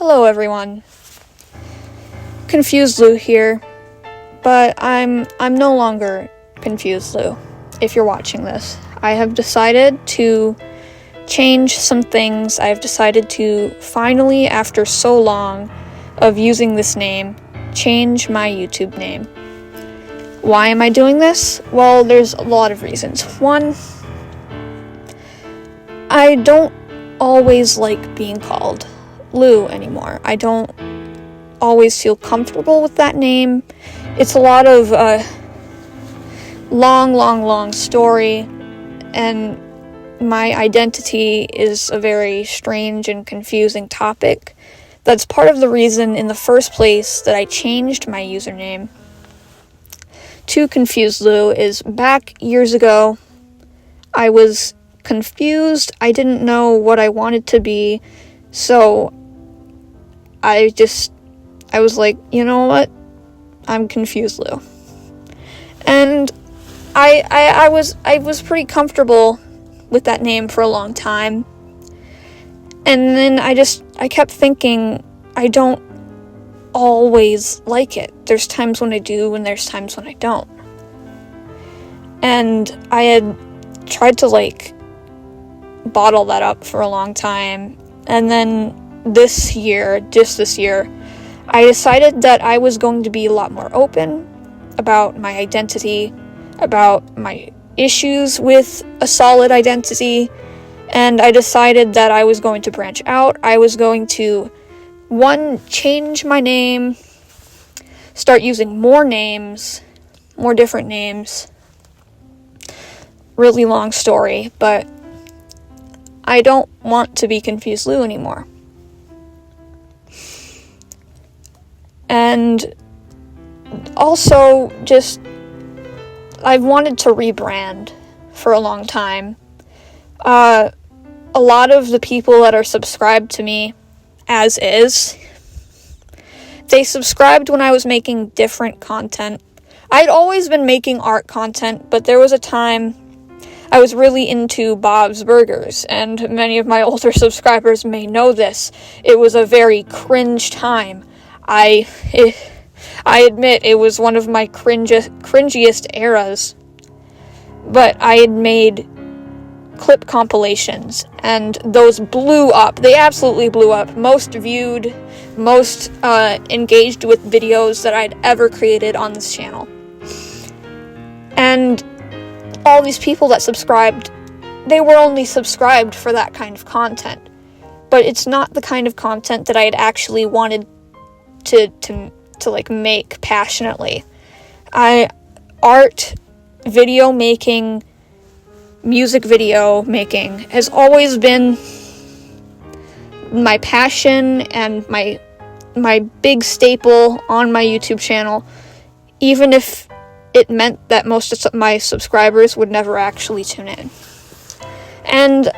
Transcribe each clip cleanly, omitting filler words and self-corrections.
Hello everyone. Confused Lou here, but I'm no longer Confused Lou. If you're watching this, I have decided to change some things. I've decided to finally, after so long of using this name, change my YouTube name. Why am I doing this? Well, there's a lot of reasons. One, I don't always like being called Lou anymore. I don't always feel comfortable with that name. It's a lot of long story, and my identity is a very strange and confusing topic. That's part of the reason in the first place that I changed my username to Confused Lou. Is back years ago, I was confused. I didn't know what I wanted to be, so I was like, you know what? I'm Confused Lou. And I was pretty comfortable with that name for a long time. And then I kept thinking, I don't always like it. There's times when I do, and there's times when I don't. And I had tried to, bottle that up for a long time. And then this year, I decided that I was going to be a lot more open about my identity, about my issues with a solid identity, and I decided that I was going to branch out. I was going to, change my name, start using more different names. Really long story, but I don't want to be Confused Lou anymore. And also, I've wanted to rebrand for a long time. A lot of the people that are subscribed to me as is, they subscribed when I was making different content. I'd always been making art content, but there was a time I was really into Bob's Burgers, and many of my older subscribers may know this. It was a very cringe time. I admit it was one of my cringiest eras, but I had made clip compilations, and those blew up. They absolutely blew up. Most viewed, most engaged with videos that I'd ever created on this channel. And all these people that subscribed, they were only subscribed for that kind of content. But it's not the kind of content that I had actually wanted to make passionately. Art, video making, music video making has always been my passion and my big staple on my YouTube channel, even if it meant that most of my subscribers would never actually tune in. And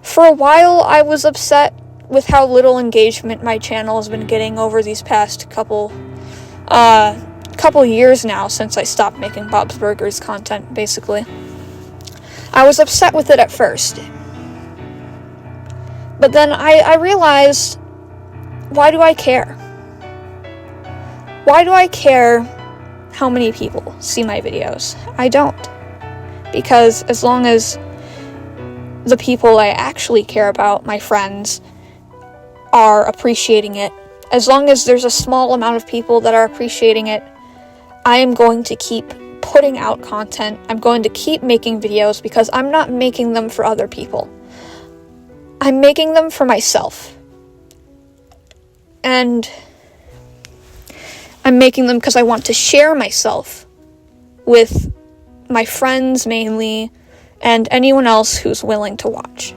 for a while, I was upset with how little engagement my channel has been getting over these past couple years now, since I stopped making Bob's Burgers content, basically. I was upset with it at first. But then I realized, why do I care? Why do I care how many people see my videos? I don't. Because as long as the people I actually care about, my friends, are appreciating it, as long as there's a small amount of people that are appreciating it, I am going to keep putting out content. I'm going to keep making videos, because I'm not making them for other people. I'm making them for myself. And I'm making them because I want to share myself with my friends mainly, and anyone else who's willing to watch.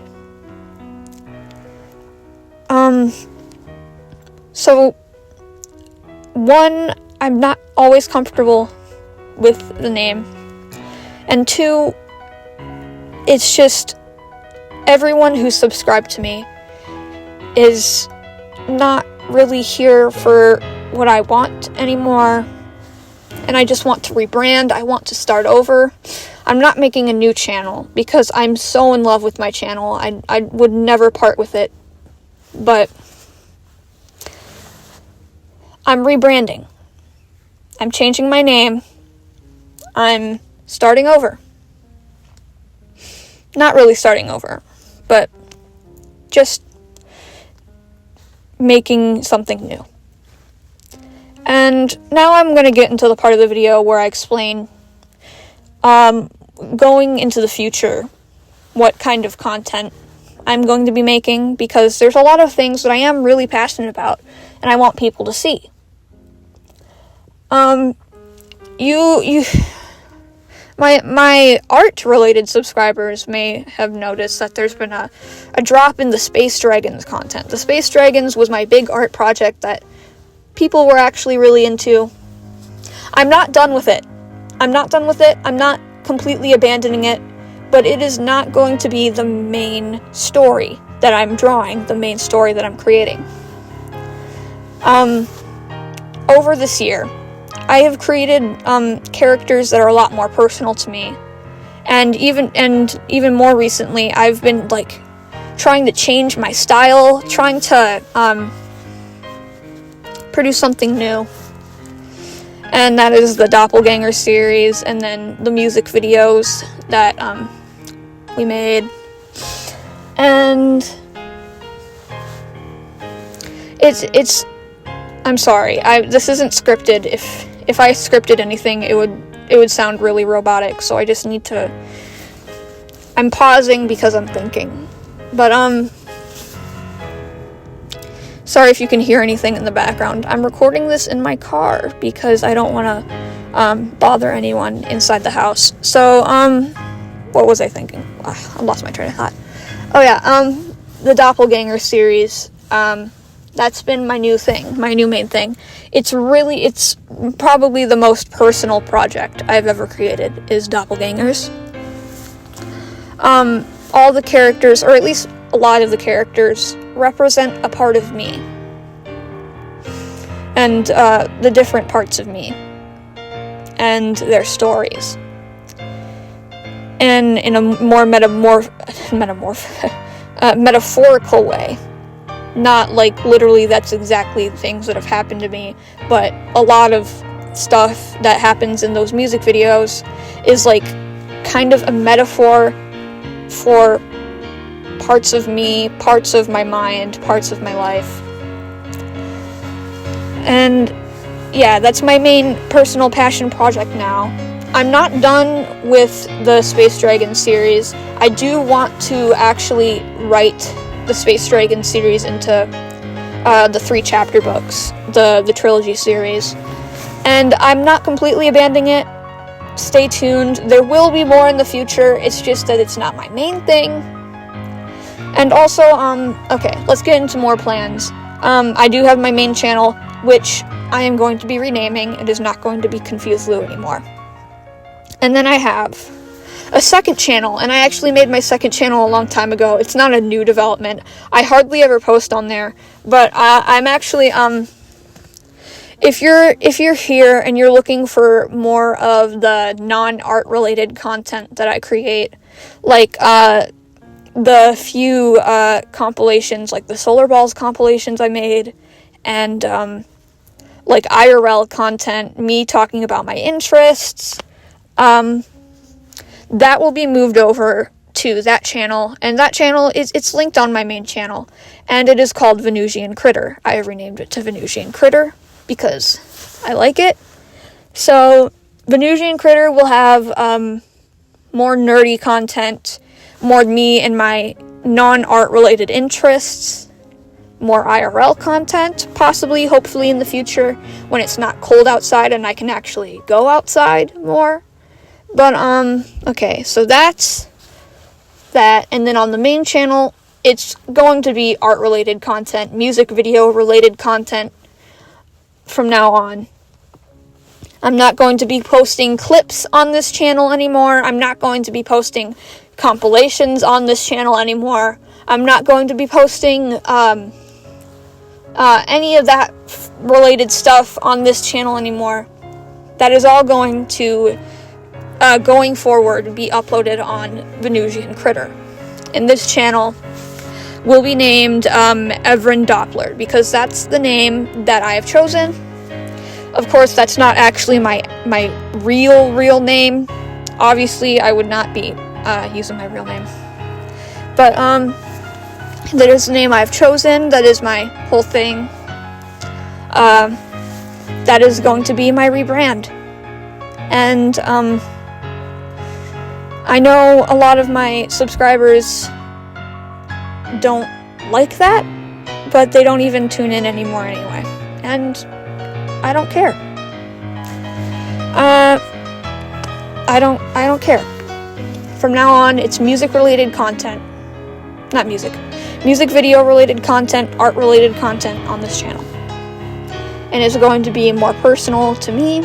So, one, I'm not always comfortable with the name, and two, it's just everyone who's subscribed to me is not really here for what I want anymore, and I just want to rebrand. I want to start over. I'm not making a new channel because I'm so in love with my channel. I would never part with it, but I'm rebranding. I'm changing my name. I'm starting over. Not really starting over, but just making something new. And now I'm going to get into the part of the video where I explain going into the future what kind of content I'm going to be making, because there's a lot of things that I am really passionate about and I want people to see. My art-related subscribers may have noticed that there's been a drop in the Space Dragons content. The Space Dragons was my big art project that people were actually really into. I'm not done with it. I'm not completely abandoning it, but it is not going to be the main story that I'm drawing, the main story that I'm creating. Over this year, I have created characters that are a lot more personal to me, and even more recently, I've been trying to change my style, trying to produce something new, and that is the Doppelganger series, and then the music videos that we made, and it's. I'm sorry. This isn't scripted. If I scripted anything, it would sound really robotic, so I just need to... I'm pausing because I'm thinking. But, sorry if you can hear anything in the background. I'm recording this in my car because I don't want to, bother anyone inside the house. So, what was I thinking? I lost my train of thought. Oh yeah, the Doppelganger series, that's been my new thing, my new main thing. It's probably the most personal project I've ever created, is Doppelgangers. All the characters, or at least a lot of the characters, represent a part of me. And, the different parts of me. And their stories. And in a more metaphorical way. Not literally that's exactly things that have happened to me, but a lot of stuff that happens in those music videos is kind of a metaphor for parts of me, parts of my mind, parts of my life. And yeah, that's my main personal passion project now. I'm not done with the Space Dragon series. I do want to actually write the Space Dragon series into the 3 chapter books, the trilogy series. And I'm not completely abandoning it. Stay tuned. There will be more in the future. It's just that it's not my main thing. And also, okay, let's get into more plans. I do have my main channel, which I am going to be renaming. It is not going to be Confused Lou anymore. And then I have a second channel, and I actually made my second channel a long time ago. It's not a new development. I hardly ever post on there, but I'm actually, if you're here and you're looking for more of the non-art related content that I create, the few compilations, like the Solar Balls compilations I made, and IRL content, me talking about my interests, that will be moved over to that channel, and that channel it's linked on my main channel, and it is called Venusian Critter. I have renamed it to Venusian Critter because I like it. So Venusian Critter will have more nerdy content, more me and my non-art related interests, more IRL content, possibly, hopefully in the future, when it's not cold outside and I can actually go outside more. But, okay, so that's that, and then on the main channel, it's going to be art-related content, music video-related content from now on. I'm not going to be posting clips on this channel anymore. I'm not going to be posting compilations on this channel anymore. I'm not going to be posting, any of that related stuff on this channel anymore. That is all going to... going forward, be uploaded on Venusian Critter. And this channel will be named Evren Doppler, because that's the name that I have chosen. Of course, that's not actually my real name. Obviously, I would not be using my real name. But that is the name I've chosen. That is my whole thing. That is going to be my rebrand. And I know a lot of my subscribers don't like that, but they don't even tune in anymore anyway. And I don't care. I don't care. From now on, it's music-related content. Not music. Music video-related content, art-related content on this channel. And it's going to be more personal to me.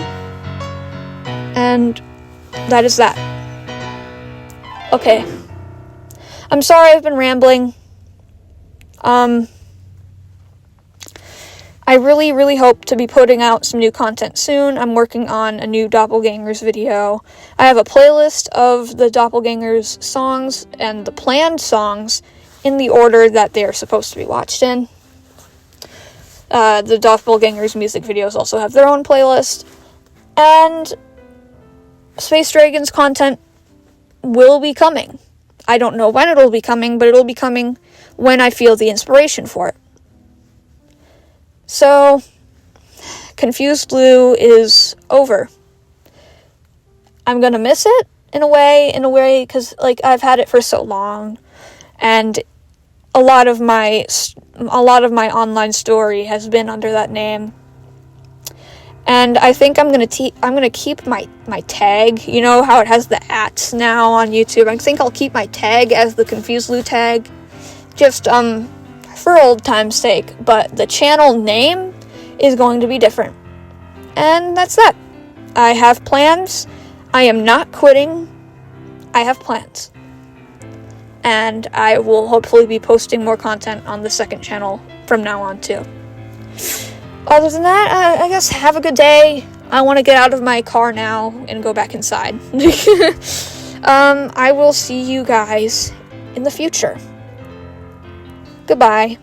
And that is that. Okay. I'm sorry I've been rambling. I really hope to be putting out some new content soon. I'm working on a new Doppelgangers video. I have a playlist of the Doppelgangers songs and the planned songs in the order that they are supposed to be watched in. The Doppelgangers music videos also have their own playlist. And Space Dragons content will be coming. I don't know when it'll be coming, but it'll be coming when I feel the inspiration for it. So, Confused Blue is over. I'm gonna miss it in a way, because like I've had it for so long, and a lot of my online story has been under that name. And I think I'm gonna keep my tag. You know how it has the @ now on YouTube. I think I'll keep my tag as the Confused Blue tag, just for old time's sake. But the channel name is going to be different, and that's that. I have plans. I am not quitting. I have plans, and I will hopefully be posting more content on the second channel from now on too. Other than that, I guess have a good day. I want to get out of my car now and go back inside. I will see you guys in the future. Goodbye.